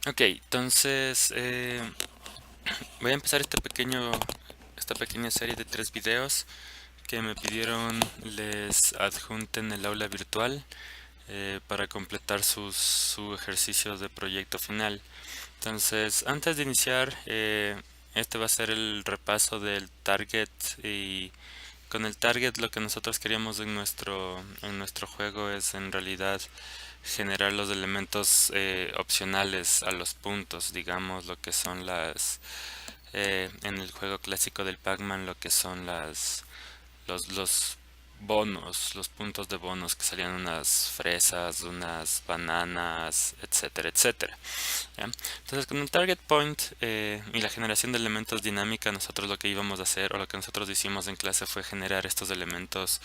Ok, entonces voy a empezar esta pequeña serie de 3 videos que me pidieron les adjunten el aula virtual para completar su ejercicio de proyecto final. Entonces, antes de iniciar, este va a ser el repaso del target y con el target lo que nosotros queríamos en nuestro juego es en realidad generar los elementos opcionales a los puntos, digamos lo que son en el juego clásico del Pac-Man, lo que son los bonos, los puntos de bonos que salían unas fresas, unas bananas, etcétera, etcétera. ¿Ya? Entonces con el target point y la generación de elementos dinámica, nosotros lo que íbamos a hacer o lo que nosotros hicimos en clase fue generar estos elementos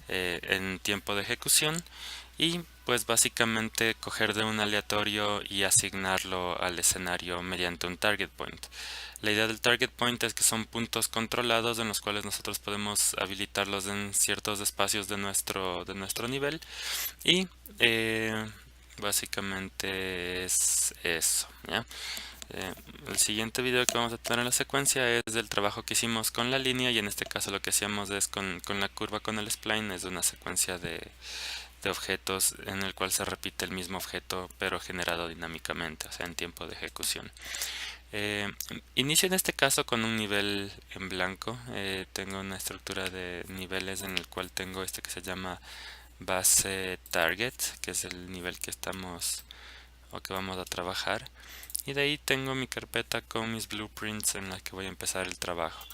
en tiempo de ejecución y pues básicamente coger de un aleatorio y asignarlo al escenario mediante un target point. La idea del target point es que son puntos controlados en los cuales nosotros podemos habilitarlos en ciertos espacios de nuestro nivel y básicamente es eso, ¿ya? Eh, el siguiente video que vamos a tener en la secuencia es del trabajo que hicimos con la línea y en este caso lo que hacíamos es con la curva con el spline es una secuencia de objetos en el cual se repite el mismo objeto pero generado dinámicamente, o sea en tiempo de ejecución. Eh, Inicio en este caso con un nivel en blanco. Tengo una estructura de niveles en el cual tengo este que se llama base target, que es el nivel que estamos o que vamos a trabajar. Y de ahí tengo mi carpeta con mis blueprints en la que voy a empezar el trabajo.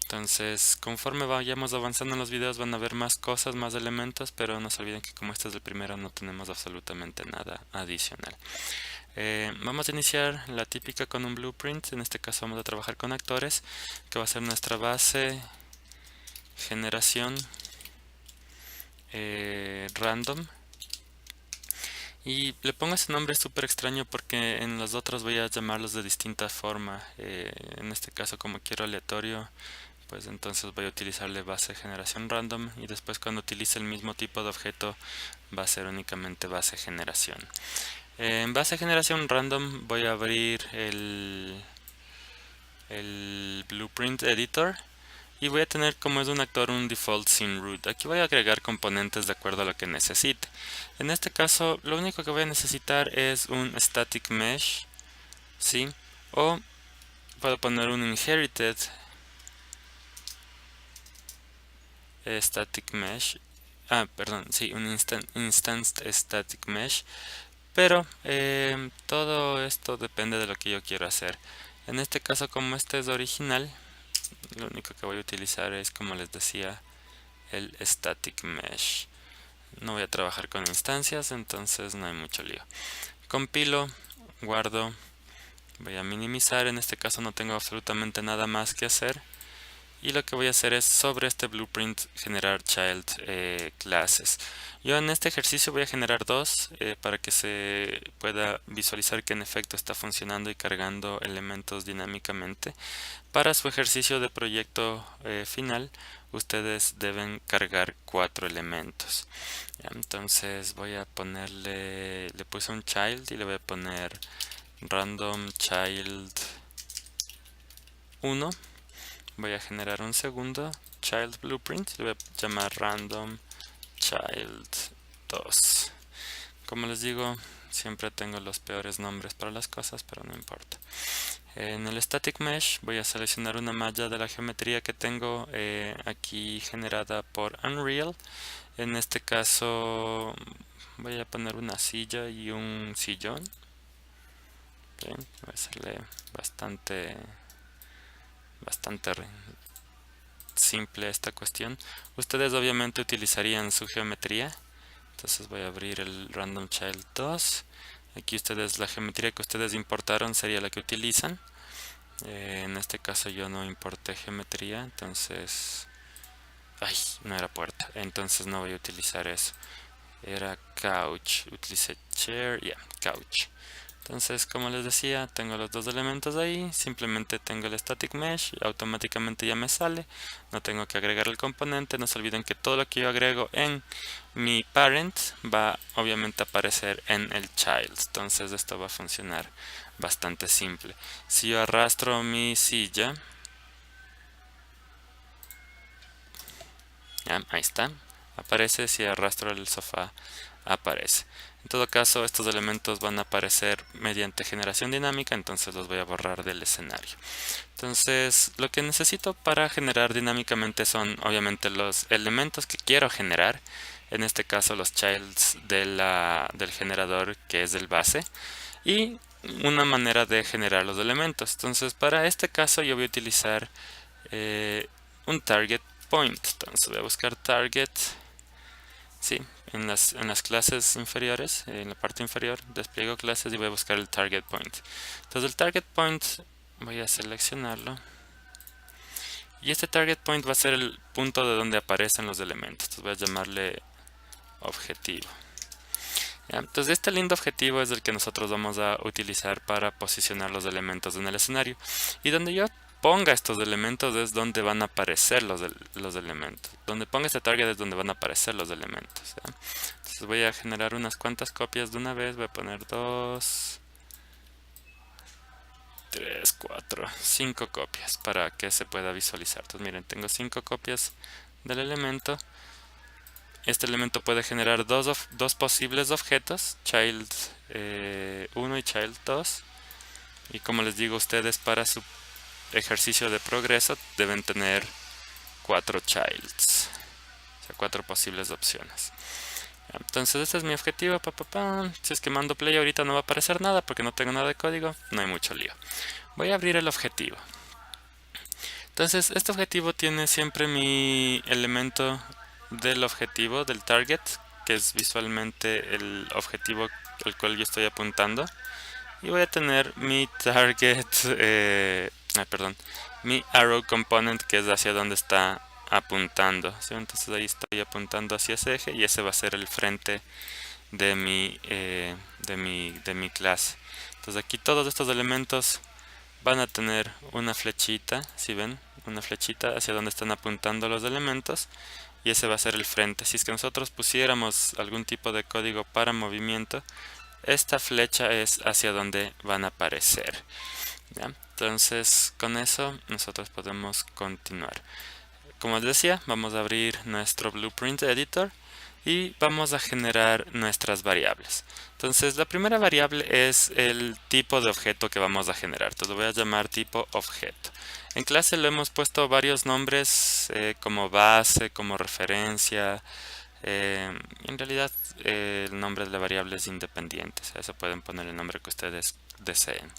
Entonces, conforme vayamos avanzando en los videos van a ver más cosas, más elementos, pero no se olviden que como este es el primero no tenemos absolutamente nada adicional. Vamos a iniciar la típica con un blueprint, en este caso vamos a trabajar con actores, que va a ser nuestra base, generación, random. Y le pongo ese nombre súper extraño porque en los otros voy a llamarlos de distinta forma. En este caso como quiero aleatorio, pues entonces voy a utilizarle base generación random y después cuando utilice el mismo tipo de objeto va a ser únicamente base generación. En base generación random voy a abrir el Blueprint Editor y voy a tener como es un actor un default scene root. Aquí voy a agregar componentes de acuerdo a lo que necesite. En este caso lo único que voy a necesitar es un static mesh, ¿sí? O puedo poner un inherited static mesh. Perdón, sí, un instanced static mesh. Pero todo esto depende de lo que yo quiero hacer. En este caso, como este es original, lo único que voy a utilizar es, como les decía, el static mesh. No voy a trabajar con instancias, entonces no hay mucho lío. Compilo, guardo, voy a minimizar. En este caso no tengo absolutamente nada más que hacer. Y lo que voy a hacer es sobre este blueprint generar child classes. Yo en este ejercicio voy a generar dos para que se pueda visualizar que en efecto está funcionando y cargando elementos dinámicamente. Para su ejercicio de proyecto final, ustedes deben cargar 4 elementos. Ya, entonces voy a ponerle, le puse un child y le voy a poner random child 1. Voy a generar un segundo child blueprint, le voy a llamar random child 2. Como les digo, siempre tengo los peores nombres para las cosas, pero no importa. En el static mesh voy a seleccionar una malla de la geometría que tengo aquí generada por Unreal. En este caso voy a poner una silla y un sillón. Bien, voy a hacerle bastante simple esta cuestión. Ustedes obviamente utilizarían su geometría. Entonces voy a abrir el random child 2. Aquí ustedes, la geometría que ustedes importaron sería la que utilizan. En este caso yo no importé geometría, entonces... Ay, no era puerta, entonces no voy a utilizar eso. Era couch, utilicé chair, couch. Entonces, como les decía, tengo los dos elementos ahí, simplemente tengo el static mesh y automáticamente ya me sale. No tengo que agregar el componente. No se olviden que todo lo que yo agrego en mi parent va obviamente a aparecer en el child. Entonces esto va a funcionar bastante simple. Si yo arrastro mi silla, ya, ahí está, aparece. Si arrastro el sofá, aparece. En todo caso, estos elementos van a aparecer mediante generación dinámica, entonces los voy a borrar del escenario. Entonces, lo que necesito para generar dinámicamente son obviamente los elementos que quiero generar, en este caso los childs del generador, que es del base, y una manera de generar los elementos. Entonces, para este caso yo voy a utilizar un target point. Entonces voy a buscar target, sí, en las clases inferiores, en la parte inferior, despliego clases y voy a buscar el target point. Entonces el target point voy a seleccionarlo. Y este target point va a ser el punto de donde aparecen los elementos. Entonces voy a llamarle objetivo. ¿Ya? Entonces este lindo objetivo es el que nosotros vamos a utilizar para posicionar los elementos en el escenario. Y donde yo ponga estos elementos es donde van a aparecer los elementos. Donde ponga este target es donde van a aparecer los elementos. ¿Ya? Entonces voy a generar unas cuantas copias de una vez. Voy a poner 2, 3, 4, 5 copias para que se pueda visualizar. Entonces miren, tengo 5 copias del elemento. Este elemento puede generar dos posibles objetos, child 1 y child 2. Y como les digo, ustedes para su ejercicio de progreso deben tener 4 childs, o sea, 4 posibles opciones. Entonces este es mi objetivo. Si es que mando play ahorita no va a aparecer nada porque no tengo nada de código, no hay mucho lío. Voy a abrir el objetivo. Entonces este objetivo tiene siempre mi elemento del objetivo, del target, que es visualmente el objetivo al cual yo estoy apuntando. Y voy a tener mi target, mi arrow component, que es hacia donde está apuntando, ¿sí? Entonces ahí estoy apuntando hacia ese eje y ese va a ser el frente de mi clase. Entonces aquí todos estos elementos van a tener una flechita, si ven, una flechita hacia donde están apuntando los elementos, y ese va a ser el frente. Si es que nosotros pusiéramos algún tipo de código para movimiento, esta flecha es hacia donde van a aparecer. ¿Ya? Entonces con eso nosotros podemos continuar. Como les decía, vamos a abrir nuestro Blueprint Editor y vamos a generar nuestras variables. Entonces la primera variable es el tipo de objeto que vamos a generar. Entonces lo voy a llamar tipo objeto. En clase le hemos puesto varios nombres como base, como referencia. En realidad el nombre de la variable es independiente. O sea, eso pueden poner el nombre que ustedes deseen.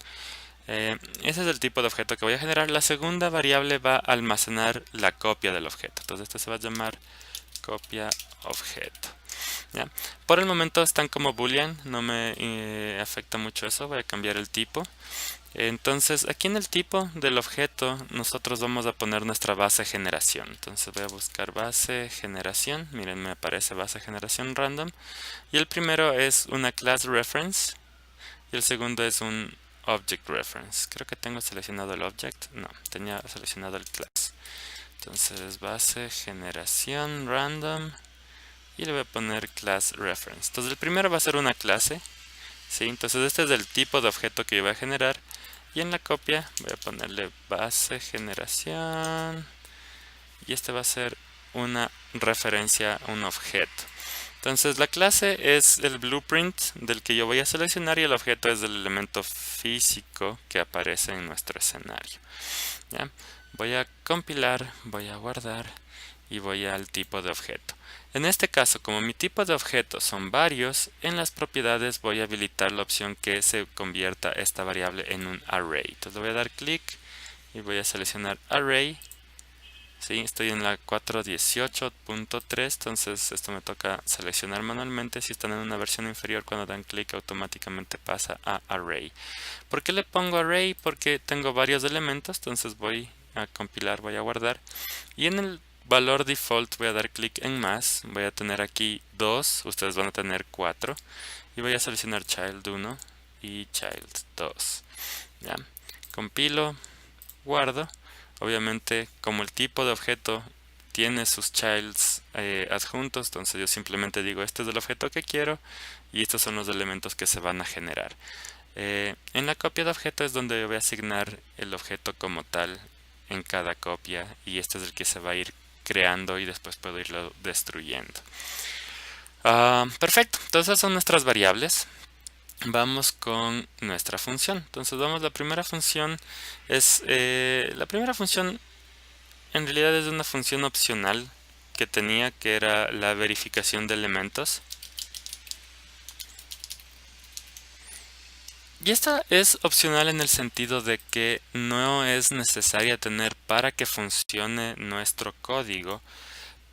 Ese es el tipo de objeto que voy a generar. La segunda variable va a almacenar la copia del objeto. Entonces este se va a llamar copia objeto. ¿Ya? Por el momento están como boolean, no me afecta mucho eso. Voy a cambiar el tipo. Entonces aquí en el tipo del objeto nosotros vamos a poner nuestra base generación. Entonces voy a buscar base generación. Miren, me aparece base generación random. Y el primero es una class reference y el segundo es un object reference. Creo que tengo seleccionado el object. No, tenía seleccionado el class. Entonces base generación random y le voy a poner class reference. Entonces el primero va a ser una clase, ¿sí? Entonces este es el tipo de objeto que yo voy a generar. Y en la copia voy a ponerle base generación y este va a ser una referencia a un objeto. Entonces la clase es el blueprint del que yo voy a seleccionar y el objeto es el elemento físico que aparece en nuestro escenario. ¿Ya? Voy a compilar, voy a guardar y voy al tipo de objeto. En este caso, como mi tipo de objeto son varios, en las propiedades voy a habilitar la opción que se convierta esta variable en un array. Entonces le voy a dar clic y voy a seleccionar array. ¿Sí? Estoy en la 4.18.3, entonces esto me toca seleccionar manualmente. Si están en una versión inferior, cuando dan clic automáticamente pasa a array. ¿Por qué le pongo array? Porque tengo varios elementos, entonces voy a compilar, voy a guardar. Y en el valor default voy a dar clic en más, voy a tener aquí 2, ustedes van a tener 4. Y voy a seleccionar child 1 y child2. ¿Ya? Compilo, guardo. Obviamente, como el tipo de objeto tiene sus childs adjuntos, entonces yo simplemente digo este es el objeto que quiero y estos son los elementos que se van a generar. En la copia de objeto es donde yo voy a asignar el objeto como tal en cada copia y este es el que se va a ir creando y después puedo irlo destruyendo. Perfecto, entonces son nuestras variables. Vamos con nuestra función. Entonces la primera función es en realidad es una función opcional que tenía, que era la verificación de elementos. Y esta es opcional en el sentido de que no es necesaria tener para que funcione nuestro código,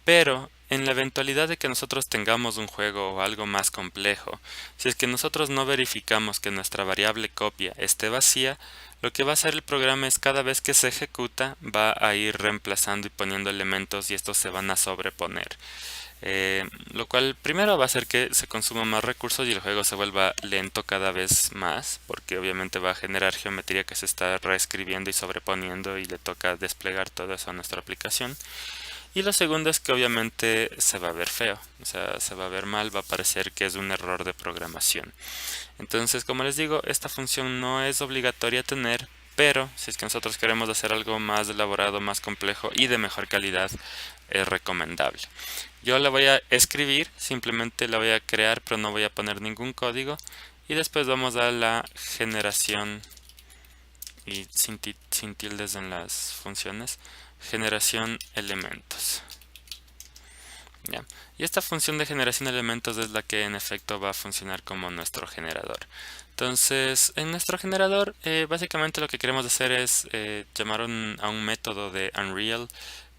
pero en la eventualidad de que nosotros tengamos un juego o algo más complejo, si es que nosotros no verificamos que nuestra variable copia esté vacía, lo que va a hacer el programa es cada vez que se ejecuta va a ir reemplazando y poniendo elementos y estos se van a sobreponer. Lo cual primero va a hacer que se consuma más recursos y el juego se vuelva lento cada vez más, porque obviamente va a generar geometría que se está reescribiendo y sobreponiendo y le toca desplegar todo eso a nuestra aplicación. Y lo segundo es que obviamente se va a ver feo, o sea, se va a ver mal, va a parecer que es un error de programación. Entonces, como les digo, esta función no es obligatoria tener, pero si es que nosotros queremos hacer algo más elaborado, más complejo y de mejor calidad, es recomendable. Yo la voy a escribir, simplemente la voy a crear, pero no voy a poner ningún código. Y después vamos a la generación, y sin tildes en las funciones, generación elementos. ¿Ya? Y esta función de generación de elementos es la que en efecto va a funcionar como nuestro generador. Entonces, en nuestro generador, básicamente lo que queremos hacer es llamar a un método de Unreal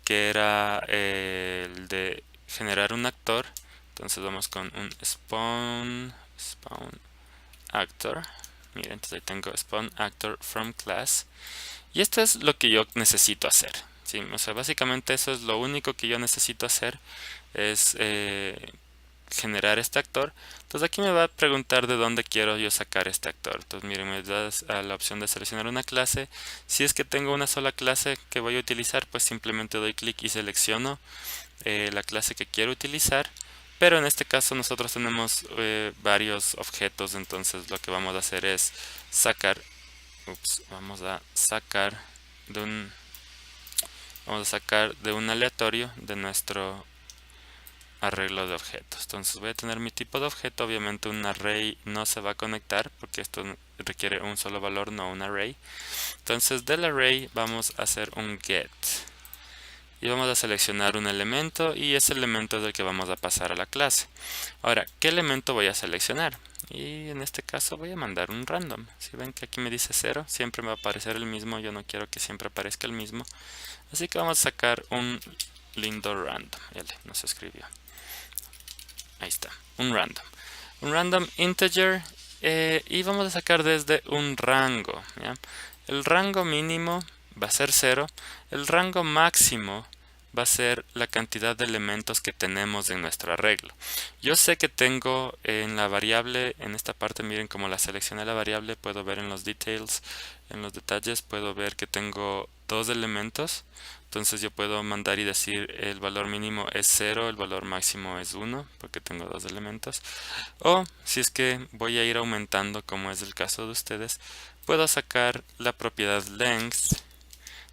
que era el de generar un actor. Entonces vamos con un spawn actor. Miren, entonces ahí tengo spawn actor from class. Y esto es lo que yo necesito hacer. ¿Sí? O sea, básicamente eso es lo único que yo necesito hacer. Es generar este actor. Entonces aquí me va a preguntar de dónde quiero yo sacar este actor. Entonces miren, me da a la opción de seleccionar una clase. Si es que tengo una sola clase que voy a utilizar, pues simplemente doy clic y selecciono la clase que quiero utilizar. Pero en este caso nosotros tenemos varios objetos, entonces lo que vamos a hacer es sacar, vamos a sacar de un aleatorio de nuestro arreglo de objetos. Entonces voy a tener mi tipo de objeto, obviamente un array no se va a conectar porque esto requiere un solo valor, no un array. Entonces del array vamos a hacer un get y vamos a seleccionar un elemento y ese elemento es el que vamos a pasar a la clase. Ahora, ¿qué elemento voy a seleccionar? Y en este caso voy a mandar un random. Si ven que aquí me dice 0, siempre me va a aparecer el mismo, yo no quiero que siempre aparezca el mismo. Así que vamos a sacar un lindo random. No se escribió. Ahí está, un random integer y vamos a sacar desde un rango. ¿Ya? El rango mínimo va a ser 0, el rango máximo va a ser la cantidad de elementos que tenemos en nuestro arreglo. Yo sé que tengo en la variable, en esta parte miren cómo la seleccioné la variable, puedo ver en los details, en los detalles, puedo ver que tengo 2 elementos. Entonces yo puedo mandar y decir el valor mínimo es 0, el valor máximo es 1, porque tengo 2 elementos. O si es que voy a ir aumentando, como es el caso de ustedes, puedo sacar la propiedad length,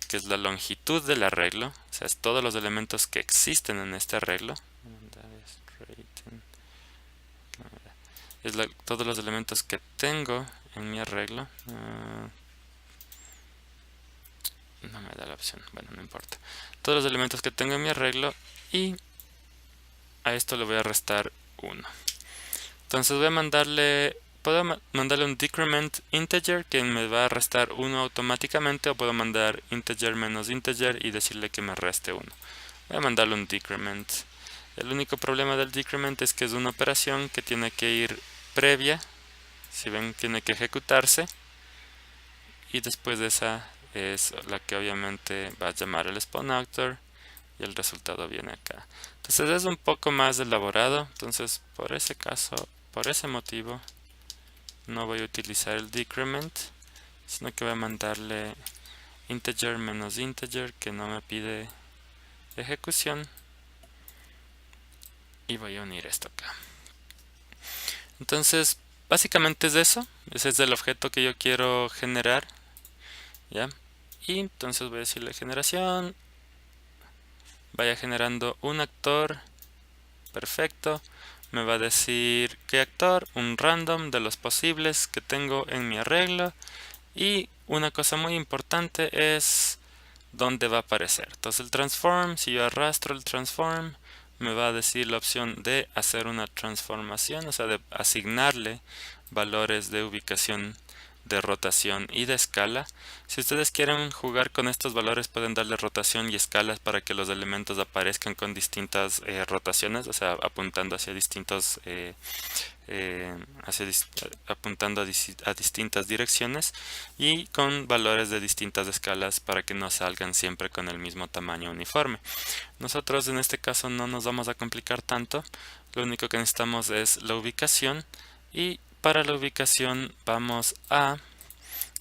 que es la longitud del arreglo, o sea, es todos los elementos que existen en este arreglo. Es todos los elementos que tengo en mi arreglo. No me da la opción, bueno, no importa. Todos los elementos que tengo en mi arreglo y a esto le voy a restar 1. Entonces voy a puedo mandarle un decrement integer que me va a restar 1 automáticamente, o puedo mandar integer menos integer y decirle que me reste 1. Voy a mandarle un decrement. El único problema del decrement es que es una operación que tiene que ir previa. Si ven, tiene que ejecutarse y después de esa es la que obviamente va a llamar el spawn actor y el resultado viene acá. Entonces es un poco más elaborado, entonces por ese motivo no voy a utilizar el decrement, sino que voy a mandarle integer menos integer, que no me pide ejecución, y voy a unir esto acá. Entonces básicamente es eso. Ese es el objeto que yo quiero generar, ¿ya? Y entonces voy a decirle generación, vaya generando un actor. Perfecto. Me va a decir qué actor, un random de los posibles que tengo en mi arreglo. Y una cosa muy importante es dónde va a aparecer. Entonces el transform, si yo arrastro el transform, me va a decir la opción de hacer una transformación, o sea, de asignarle valores de ubicación, de rotación y de escala. Si ustedes quieren jugar con estos valores, pueden darle rotación y escalas para que los elementos aparezcan con distintas rotaciones, o sea, apuntando hacia distintos apuntando a distintas direcciones, y con valores de distintas escalas para que no salgan siempre con el mismo tamaño uniforme. Nosotros en este caso no nos vamos a complicar tanto, lo único que necesitamos es la ubicación, y para la ubicación vamos a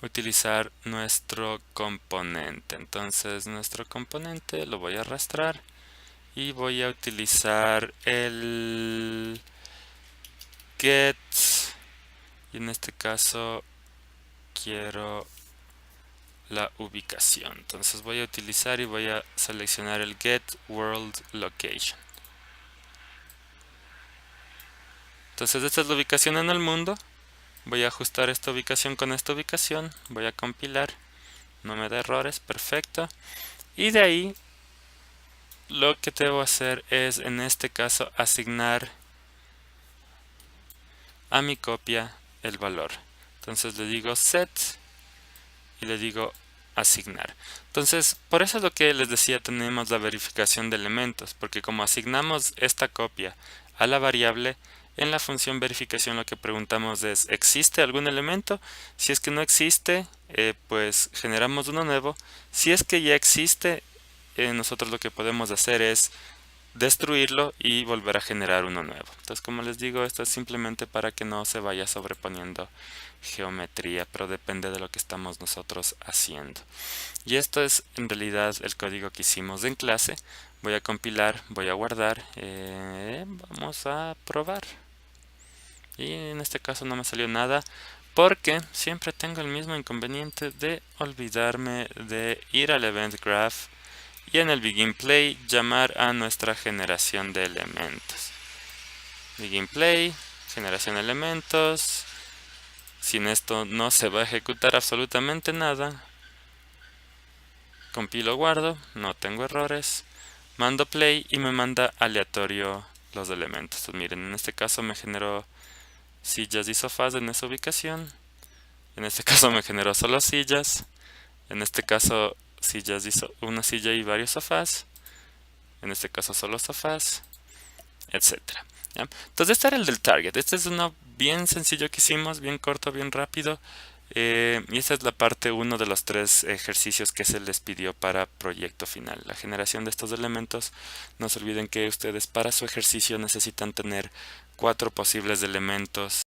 utilizar nuestro componente. Entonces nuestro componente lo voy a arrastrar y voy a utilizar el get, y en este caso quiero la ubicación. Entonces voy a utilizar y voy a seleccionar el get world location. Entonces esta es la ubicación en el mundo. Voy a ajustar esta ubicación con esta ubicación. Voy a compilar. No me da errores. Perfecto. Y de ahí lo que debo hacer es, en este caso, asignar a mi copia el valor. Entonces le digo set y le digo asignar. Entonces, por eso es lo que les decía, tenemos la verificación de elementos, porque como asignamos esta copia a la variable, en la función verificación lo que preguntamos es, ¿existe algún elemento? Si es que no existe, pues generamos uno nuevo. Si es que ya existe, nosotros lo que podemos hacer es destruirlo y volver a generar uno nuevo. Entonces, como les digo, esto es simplemente para que no se vaya sobreponiendo geometría, pero depende de lo que estamos nosotros haciendo. Y esto es en realidad el código que hicimos en clase. Voy a compilar, voy a guardar, vamos a probar. Y en este caso no me salió nada, porque siempre tengo el mismo inconveniente de olvidarme de ir al event graph y en el begin play llamar a nuestra generación de elementos. Begin play, generación de elementos. Sin esto no se va a ejecutar absolutamente nada. Compilo, guardo, no tengo errores. Mando play y me manda aleatorio los elementos. Entonces, miren, en este caso me generó sillas y sofás en esa ubicación. En este caso me generó solo sillas. En este caso sillas y una silla y varios sofás. En este caso solo sofás, etcétera. ¿Ya? Entonces este era el del target. Este es uno bien sencillo que hicimos, bien corto, bien rápido. Y esta es la parte 1 de los 3 ejercicios que se les pidió para proyecto final. La generación de estos elementos. No se olviden que ustedes para su ejercicio necesitan tener 4 posibles elementos